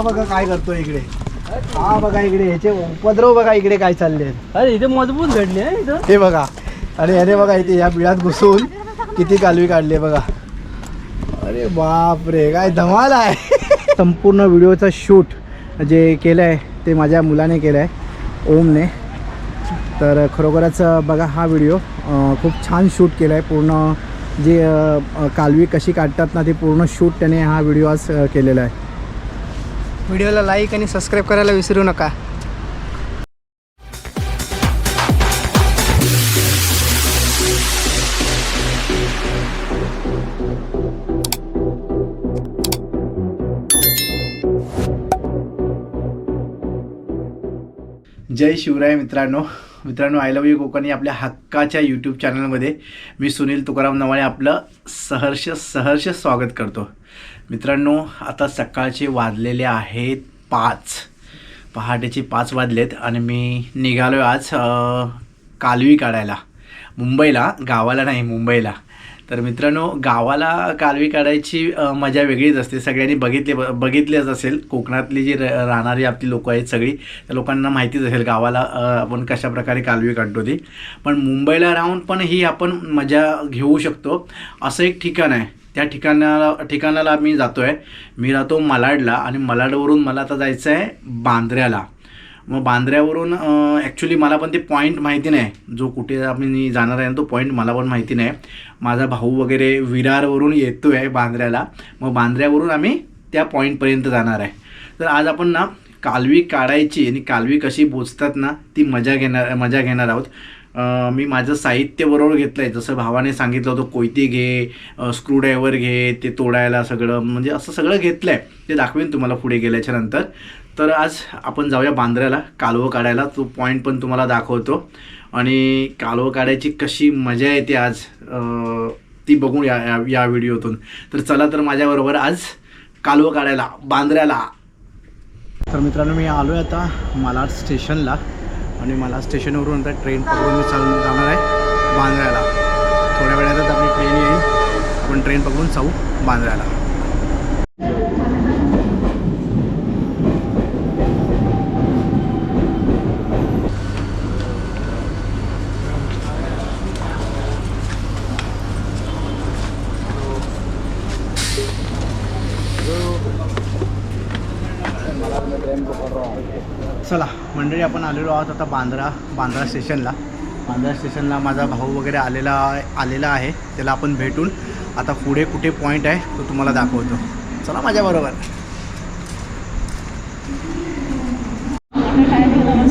बघा काय करतो इकडे, हा बघा इकडे ह्याचे उपद्रव बघा इकडे काय चालले. अरे इथे मजबूत घडले इथं. हे बघा आणि अरे बघा इथे या बिळात घुसून किती कालवी काढली बघा. अरे बाप रे काय धमाल आहे. संपूर्ण व्हिडिओचा शूट जे केलं आहे ते माझ्या मुलाने केलं आहे, ओमने. तर खरोखरच बघा हा व्हिडिओ खूप छान शूट केला आहे. पूर्ण जे कालवी कशी काढतात ना ते पूर्ण शूट त्याने हा व्हिडिओ आज केलेला आहे. व्हिडिओला लाईक आणि सबस्क्राईब करायला विसरू नका. जय शिवराय मित्रांनो. आय लव्ह यू कोकणी आपल्या हक्काच्या यूट्यूब चॅनलमध्ये मी सुनील तुकाराम नवाळे आपलं सहर्ष स्वागत करतो. मित्रांनो आता सकाळचे वाजलेले आहेत 5, पहाटेचे 5 वाजलेत आणि मी निघालो आज कालवी काढायला मुंबईला, गावाला नाही मुंबईला. तर मित्रांनो गावाला कालवी काढायची मजा वेगळीच असते. सगळ्यांनी बघितलेच असेल. कोकणातली जी राहणारी आपली लोकं आहेत सगळी, त्या लोकांना माहितीच असेल गावाला आपण कशा प्रकारे कालवी काढतो ती. पण मुंबईला राहून पण ही आपण मजा घेऊ शकतो असं एक ठिकाण आहे. त्या ठिकाणाला मी जातो आहे. मी राहतो मालाडला आणि मालाडवरून मला आता जायचं आहे बांद्र्याला. मग बांद्र्यावरून ॲक्च्युली मला पण ते पॉईंट माहिती नाही, जो कुठे आम्ही जाणार आहे तो पॉईंट मला पण माहिती नाही. माझा भाऊ वगैरे विरारवरून येतो आहे बांद्र्याला. मग बांद्र्यावरून आम्ही त्या पॉईंटपर्यंत जाणार आहे. तर आज आपण ना कालवी काढायची आणि कालवी कशी बोचतात ना ती मजा घेणार आहोत. मी माझं साहित्य बरोबर घेतलं आहे. जसं भावाने सांगितलं होतं, कोयती घे, स्क्रूड्रायव्हर घे, ते तोडायला सगळं, म्हणजे असं सगळं घेतलं आहे. ते दाखवेन तुम्हाला पुढे गेल्याच्या नंतर. तर आज आपण जाऊया बांद्र्याला कालवं काढायला. तो पॉईंट पण तुम्हाला दाखवतो आणि कालवं काढायची कशी मजा येते आज ती बघून या व्हिडिओतून. तर चला तर माझ्याबरोबर आज कालवं काढायला बांद्र्याला. तर मित्रांनो मी आलो आहे आता मालाड स्टेशनला आणि मालाड स्टेशनवरून आता ट्रेन पकडून मी जाणार आहे बांद्र्याला. थोड्या वेळातच आपली ट्रेन येईल. आपण ट्रेन पकडून जाऊ बांद्र्याला. चला मंडळी आपण आलेलो आहोत आता बांद्रा स्टेशनला. बांद्रा स्टेशनला माझा भाऊ वगैरे आलेला आहे. त्याला आपण भेटून आता पुढे कुठे पॉईंट आहे तो तुम्हाला दाखवतो. चला माझ्याबरोबर.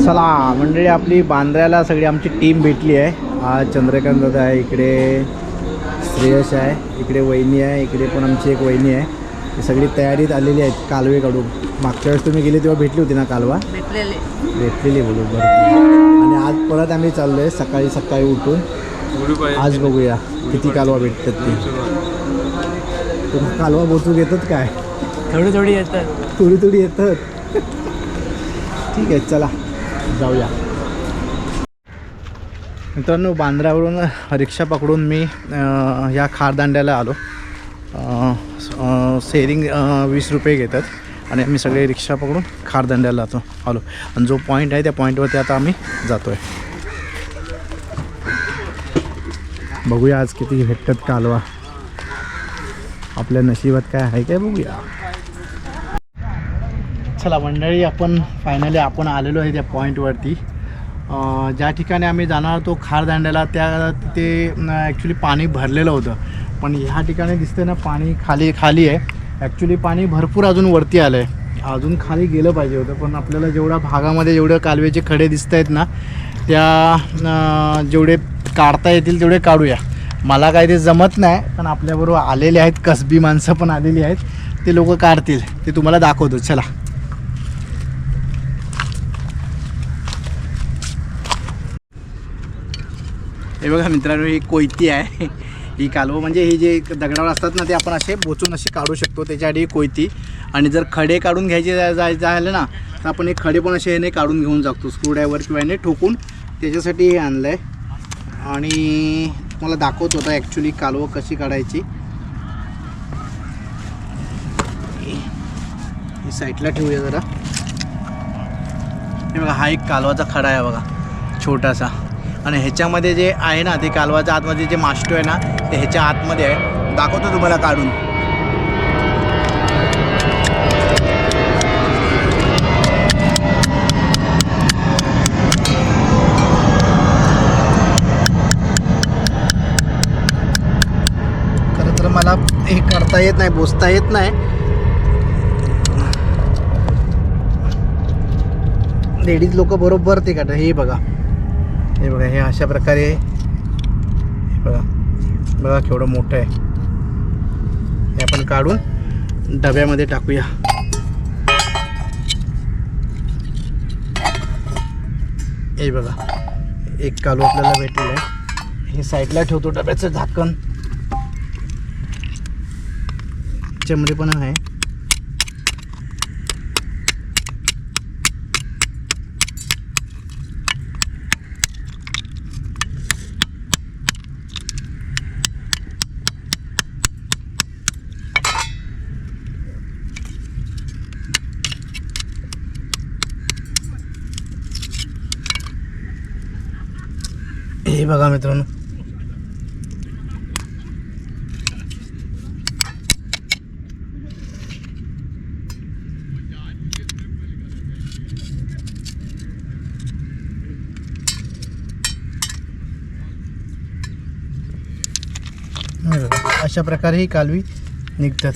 चला मंडळी आपली बांद्र्याला सगळी आमची टीम भेटली आहे. आज चंद्रकांत दादा आहे, इकडे श्रेयश आहे, इकडे वहिनी आहे, इकडे पण आमची एक वहिनी आहे. ही सगळी तयारीत आलेली आहेत कालवे काढून. मागच्या वेळेस तुम्ही गेले तेव्हा भेटली होती ना कालवा? भेटलेली बोलू बरं. आणि आज परत आम्ही चाललो आहे सकाळी उठून. आज बघूया किती कालवा भेटतात ते. तुम्ही कालवा बोचू घेतात काय? थोडी येतात. थोडी येतात. ठीक आहे चला जाऊया. मित्रांनो बांद्र्यावरून रिक्षा पकडून मी या खारदांड्याला आलो. शेअरिंग 20 रुपये घेतात आणि आम्ही सगळे रिक्षा पकडून खारदांड्याला आलो. आणि जो पॉईंट आहे त्या पॉईंटवरती आता आम्ही जातो आहे. बघूया आज किती भेटतात कालवा. आपल्या नशिबात काय आहे काय बघूया. चला मंडळी आपण फायनली आलेलो आहे त्या पॉईंटवरती. ज्या ठिकाणी आम्ही जाणार तो खारदांड्याला तिथे ॲक्च्युली पाणी भरलेलं होतं. पण ह्या ठिकाणी दिसतं ना पाणी खाली आहे. ॲक्च्युली पाणी भरपूर अजून वरती आलं आहे. अजून खाली गेलं पाहिजे होतं. पण आपल्याला जेवढ्या भागामध्ये जेवढे कालवेचे खडे दिसत आहेत ना त्या जेवढे काढता येतील तेवढे काढूया. मला काय ते जमत नाही, पण आपल्याबरोबर आलेले आहेत कसबी माणसं पण आलेली आहेत. ते लोक काढतील, ते तुम्हाला दाखवतो. चला हे बघा मित्रांनो, ही कोयती आहे. ही कालवं म्हणजे हे जे दगडावर असतात ना ते आपण असे बोचून असे काढू शकतो. त्याच्यासाठी कोयती. आणि जर खडे काढून घ्यायचे झाले ना तर आपण हे खडे पण असे ह्याने काढून घेऊन जातो स्क्रूड्रायव्हर किंवा ह्याने ठोकून. त्याच्यासाठी हे आणलं आहे आणि मला दाखवत होता ॲक्च्युली कालवं कशी काढायची. ही साईडला ठेवूया जरा. हे बघा हा एक कालवाचा खडा आहे बघा छोटासा. आणि ह्याच्यामध्ये जे आहे ना ते कालवाच्या आतमध्ये जे माष्टो आहे ना ते ह्याच्या आतमध्ये आहे. दाखवतो तुम्हाला काढून. खरं तर मला हे करता येत नाही, बोसता येत नाही. लेडीज लोक बरोबर ते काढतात. हे बघा हे अशा प्रकारे. हे बघा केवढं मोठं आहे. हे आपण काढून डब्यामध्ये टाकूया. हे बघा एक कालू आपल्याला भेटलेलं आहे. हे साईडला ठेवतो डब्याचं झाकण. त्याच्यामध्ये पण आहे. हे बघा मित्रांनो अशा प्रकारे ही कालवी निघतात.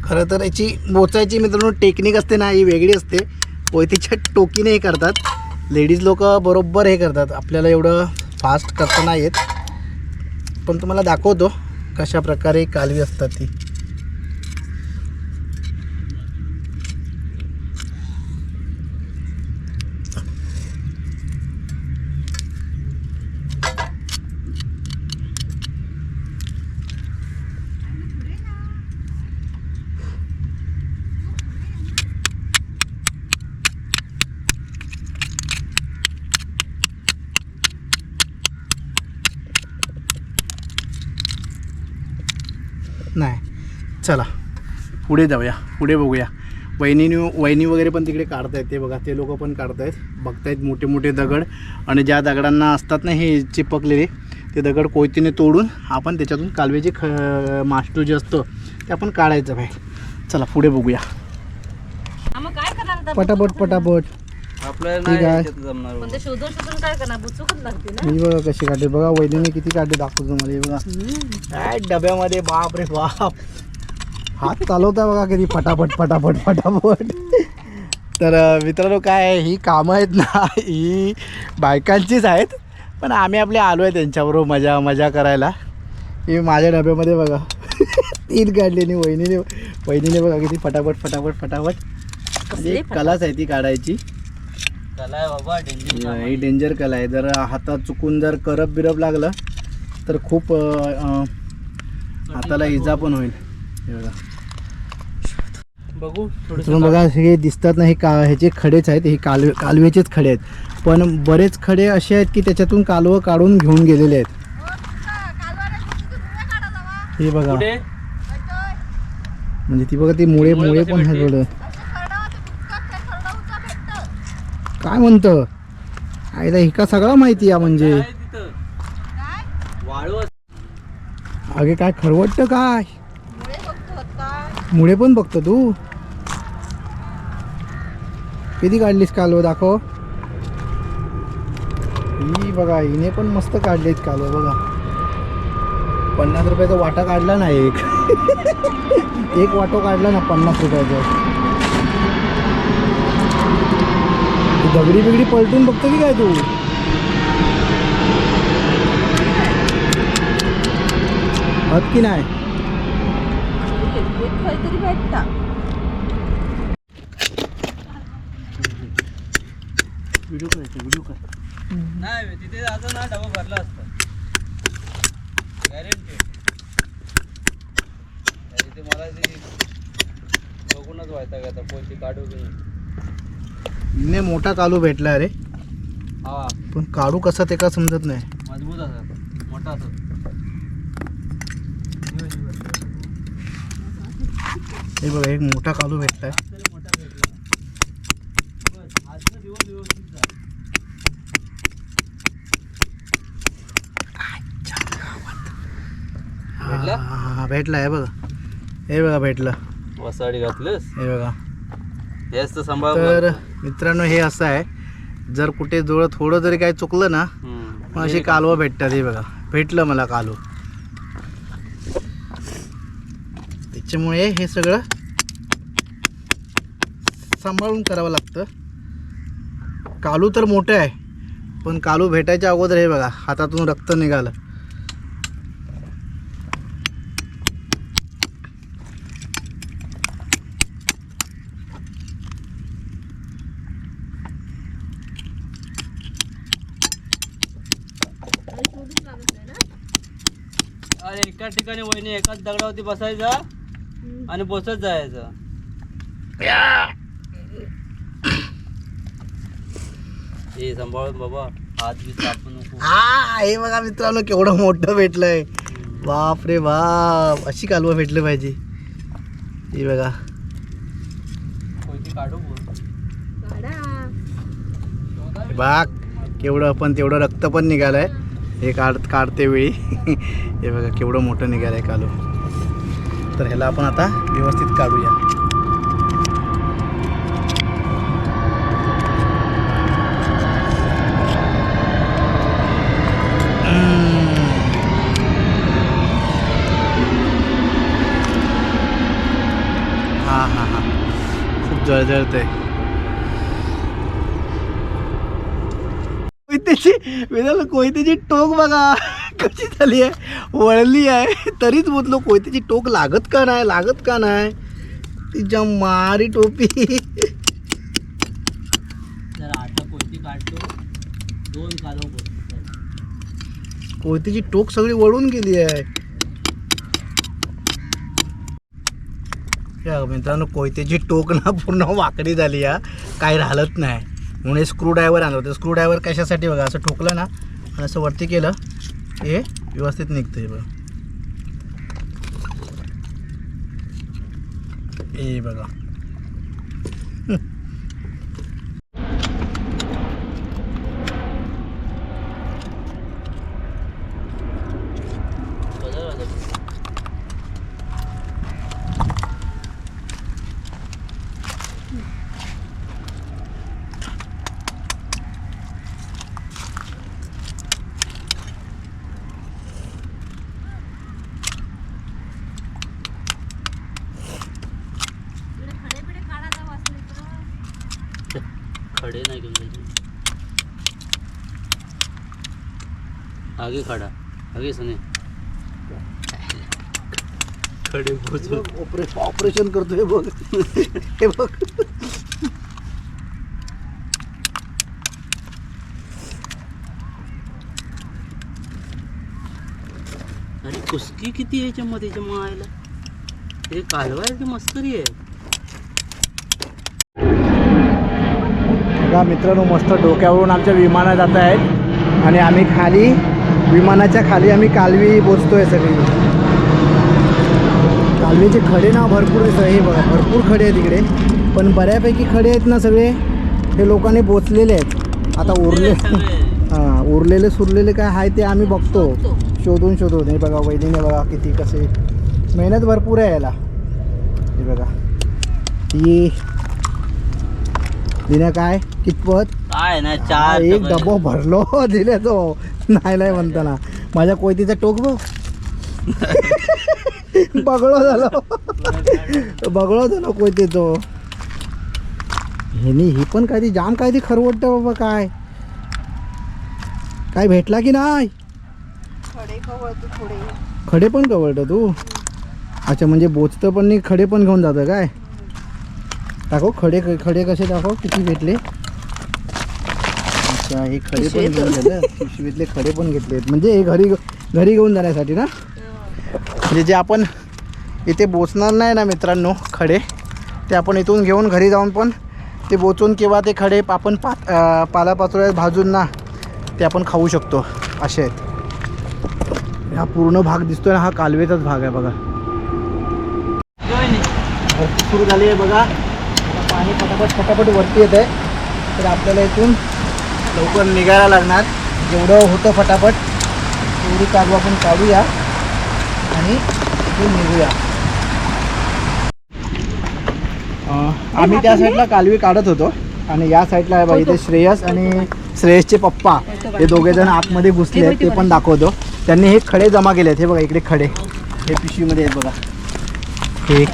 खरं तर याची बोचायची मित्रांनो टेक्निक असते ना ही वेगळी असते. कोयतीच्या टोकीने हे करतात लेडीज लोक बरोबर हे करतात. आपल्याला एवढं फास्ट करता नाही येत पण तुम्हाला दाखवतो कशा प्रकारे कालवी असतात ती. नाही चला पुढे जाऊया, पुढे बघूया. वहिनी वगैरे पण तिकडे काढतायत. ते बघा ते लोक पण काढतायत. बघतायत मोठे मोठे दगड आणि ज्या दगडांना असतात ना हे चिपकलेले ते दगड कोयतीने तोडून आपण त्याच्यातून कालव्याचे माष्टो जे असतं ते आपण काढायचं बाहेर. चला पुढे बघूया. पटापट पटापट ठीक आहे. ही बघा कशी काढते बघा. वहिनीने किती काढते दाखवतो तुम्हाला. हे बघा काय डब्यामध्ये. बाप रे बाप हात चालवता बघा किती पटापट पटापट पटापट. तर मित्रांनो काय आहे ही कामं आहेत ना ही बायकांचीच आहेत पण आम्ही आपले आलो आहे त्यांच्याबरोबर मजा करायला. ही माझ्या डब्यामध्ये बघा 3 काढलेली वहिनीने बघा किती पटापट पटापट पटापट. म्हणजे कलाच आहे ती काढायची. कला आहे बाबा, डेंजर. ही डेंजर कला आहे. जर हातात चुकून जर करप बिरप लागलं तर खूप हाताला इजा पण होईल. हे बघा बघू तुम्ही बघा हे दिसतात ना हे ह्याचे खडेच आहेत. हे कालव्याचेच खडे आहेत पण बरेच खडे असे आहेत की त्याच्यातून कालवं काढून घेऊन गेलेले आहेत. हे बघा म्हणजे ती बघा ती मुळे पण आहेत. थोडं काय म्हणतं आईला ही का सगळं माहिती आहे म्हणजे. अगे काय खरवटतं काय मुळे पण बघतो तू. किती काढलीस कालवं दाखव. ही बघा हिने पण मस्त काढलीत कालवं बघा. 50 रुपयाचा वाटा काढला ना एक वाटो काढला ना 50 रुपयाचा. दगडी बिगडी पलटून बघतो की काय तू. हत की नाही. व्हिडिओ कर. नाही तिथे जातो ना डबा भरला असता गॅरेंटी. ते मला ते बघूनच व्हायचा का आता पैसे काढू की नाही. हिने मोठा कालू भेटला रे, हा पण काढू कसा ते का समजत नाही. मजबूत असत, मोठा असत. हे बघा एक मोठा कालू भेटलाय. तरी मोठा भेटला. बस आजचा दिवस व्यवस्थित जा. भेटला? हा भेटला. हे बघा, हे बघा भेटलं. वसाडी घातलीस, हे बघा. हेच तर सांभाळ. तर मित्रांनो हे असं आहे, जर कुठे जवळ थोडं जरी काही चुकलं ना मग अशी कालवं भेटतात. हे बघा भेटलं मला कालू. त्याच्यामुळे हे सगळं सांभाळून करावं लागतं. कालू तर मोठं आहे, पण कालू भेटायच्या अगोदर हे बघा हातातून रक्त निघालं. अरे एका ठिकाणी वहिनी एकाच दगडावरती बसायचा आणि बसत जायचं. हे सांभाळून बाबा, हात बी चापू नको. हा हे बघा मित्रांनो केवढं मोठं भेटलंय. बाप रे बाप, अशी कालवं भेटलं पाहिजे. हे बघा कोयती काढू बोल. बाग केवढं, पण तेवढं रक्त पण निघालंय हे काढते वेळी. हे बघा केवढं मोठं निघालंय कालू. तर ह्याला आपण आता व्यवस्थित काढूया. हा हा हा खूप जळजळतंय. कोयत्याची टोक बघा कशी झाली आहे, वळली आहे. तरीच बोललो कोयत्याची टोक लागत का नाही, लागत का नाही. तिच्या मारी टोपी. जरा आता कोयती काढतो, 2 कालव बोल. कोयत्याची टोक सगळी वळून गेली आहे. या मित्रांनो कोयत्याची टोक ना पूर्ण वाकडी झाली आहे, काही राहिलंच नाही. म्हणून स्क्रू ड्रायव्हर आणलं होतं. स्क्रू ड्रायव्हर कशासाठी बघा, असं ठोकलं ना आणि असं वरती केलं हे व्यवस्थित निघतं. हे बघा, हे बघा. खडे नाही घेऊन जायचे. आगे खडा, आगे सने खडे पोचव. ऑपरेशन करतोय बघ. हे बघ अरे कुस्की किती आहे याच्यामध्ये, याच्या मायला. हे कालवा आहे की मस्करी आहे. बघा मित्रांनो मस्त डोक्यावरून आमच्या विमानं जात आहेत आणि आम्ही खाली विमानाच्या खाली आम्ही कालवी बोचतोय. सगळी कालवीचे खडे ना भरपूर आहेत. हे बघा भरपूर खडे आहेत इकडे, पण बऱ्यापैकी खडे आहेत ना सगळे हे लोकांनी बोचलेले आहेत. आता उरलेले सुरलेले काय आहे ते आम्ही बघतो शोधून. हे बघा वहिनीने बघा किती कसे मेहनत भरपूर आहे याला. हे बघा ही दिल्या काय कितपत काय नाही, 4 एक डबो भरलो दिले तो. नाही म्हणताना माझ्या कोयतीचा टोक बघ. बगळो झालो कोयते तो. ही पण काय ती जाम काय ती खरवटतं बाबा. काय भेटला की नाही. खडे पण कवळतं तू. अच्छा म्हणजे बोचतं पण नाही, खडे पण घेऊन जातं काय. दाखव खडे कसे दाखव किती भेटले. अच्छा हे खडे पण घेऊन गेलं, पिशवीतले खडे पण घेतले म्हणजे हे घरी घेऊन जाण्यासाठी ना. म्हणजे जे आपण इथे बोचणार नाही ना मित्रांनो खडे, ते आपण इथून घेऊन घरी जाऊन पण ते बोचून किंवा ते खडे आपण पालापाचोळ्यात भाजून ना ते आपण खाऊ शकतो असे आहेत. हा पूर्ण भाग दिसतोय ना, हा कालवेचाच भाग आहे बघा. भरती सुरू झाली आहे बघा. पाणी फटाफट वरती येत आहे. तर आपल्याला इथून लवकर निघायला लागणार. जेवढं होतं फटाफट तेवढी कालवा आपण काढूया आणि इथून निघूया. आम्ही त्या साईडला कालवी काढत होतो आणि या साईडला आहे बघा, इथे श्रेयस आणि श्रेयसचे पप्पा हे दोघे जण आतमध्ये घुसले आहेत, ते पण दाखवतो. त्यांनी हे खडे जमा केले आहेत. हे बघा इकडे खडे हे पिशवीमध्ये आहेत बघा. हे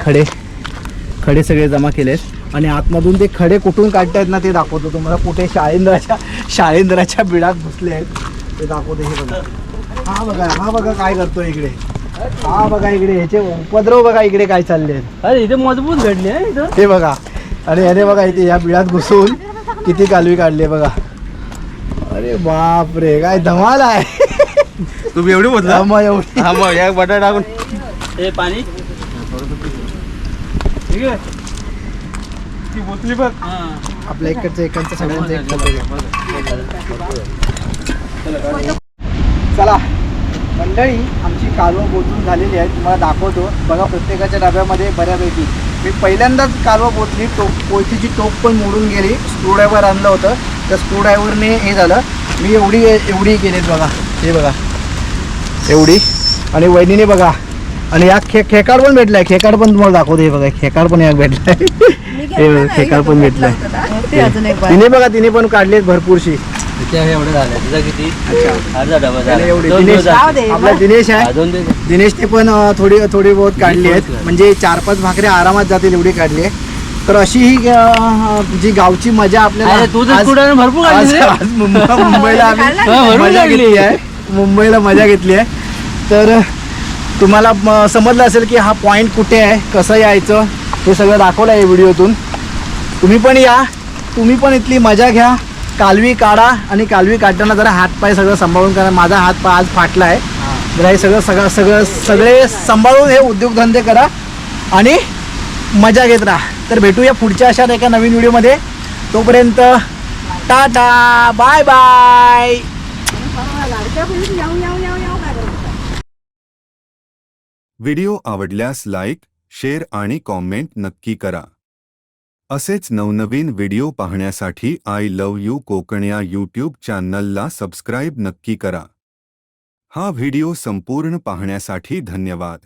खडे सगळे जमा केले आहेत आणि आतमधून ते खडे कुठून काढतायत ना ते दाखवतो तुम्हाला. कुठे शाळेंद्राच्या बिडात घुसले आहेत ते दाखवतो. हे बघा, हा बघा काय करतोय इकडे. हा बघा इकडे ह्याचे उपद्रव बघा इकडे काय चालले आहेत. अरे इथे मजबूत घडली आहे इथं. हे बघा आणि याने बघा इथे या बिळात घुसून किती कालवी काढली बघा. अरे बाप रे काय धमाल आहे. तुम्ही एवढी बोलला एवढी हा मग या बटाटा टाकून हे पाणी ठीक आहे ती बोतली बघ. आपल्या इकडचं सगळ्यांचं एक चला मंडळी, आमची कालवं बोचून झालेली आहे. तुम्हाला दाखवतो बघा. प्रत्येकाच्या डब्यामध्ये बऱ्यापैकी मी पहिल्यांदाच कालवं बोचली. कोळशीची टोक पण मोडून गेली. स्क्रूड्रायव्हर आणलं होतं, त्या स्क्रूड्रायव्हरने हे झालं. मी एवढी केलीत बघा. हे बघा एवढी. आणि वहिनीने बघा. आणि या खेकाड पण भेटलाय. खेकाड पण तुम्हाला दाखवतो. हे बघा खेकाड पण याक भेटलाय. हे खेकाड पण भेटलाय. तिने बघा तिने पण काढलीत भरपूरशी. एवढं झालं तिथं किती. अर्धा डबा आणि एवढी झाला. दिनेश आपला दिनेश आहे. दिनेशने पण थोडी बहुत काढली आहेत. म्हणजे 4-5 भाकऱ्या आरामात जातील एवढी काढली आहे. तर अशी ही जी गावची मजा आपल्याला तू तर कुठं भरपूर काढली रे. आज मुंबईला आम्ही भरपूर मजा काढली. घेतली आहे. मुंबईला मजा घेतली आहे. तर तुम्हाला समजलं असेल की हा पॉईंट कुठे आहे, कसं यायचं हे सगळं दाखवलं आहे व्हिडिओतून. तुम्ही पण या, तुम्ही पण इथली मजा घ्या. कालवी काढा आणि कालवी काढताना जरा हातपाय सगळं सांभाळून करा. माझा हातपाय आज फाटला आहे. जरा हे सगळे सांभाळून हे उद्योगधंदे करा आणि मजा घेत राहा. तर भेटूया पुढच्या अशात एका नवीन व्हिडिओमध्ये. तोपर्यंत टाटा बाय बाय. व्हिडिओ आवडल्यास लाईक, शेअर आणि कॉमेंट नक्की करा. असेच नवनवीन व्हिडिओ पाहण्यासाठी आय लव्ह यू कोकण या यूट्यूब चॅनलला सबस्क्राईब नक्की करा. हा व्हिडिओ संपूर्ण पाहण्यासाठी धन्यवाद.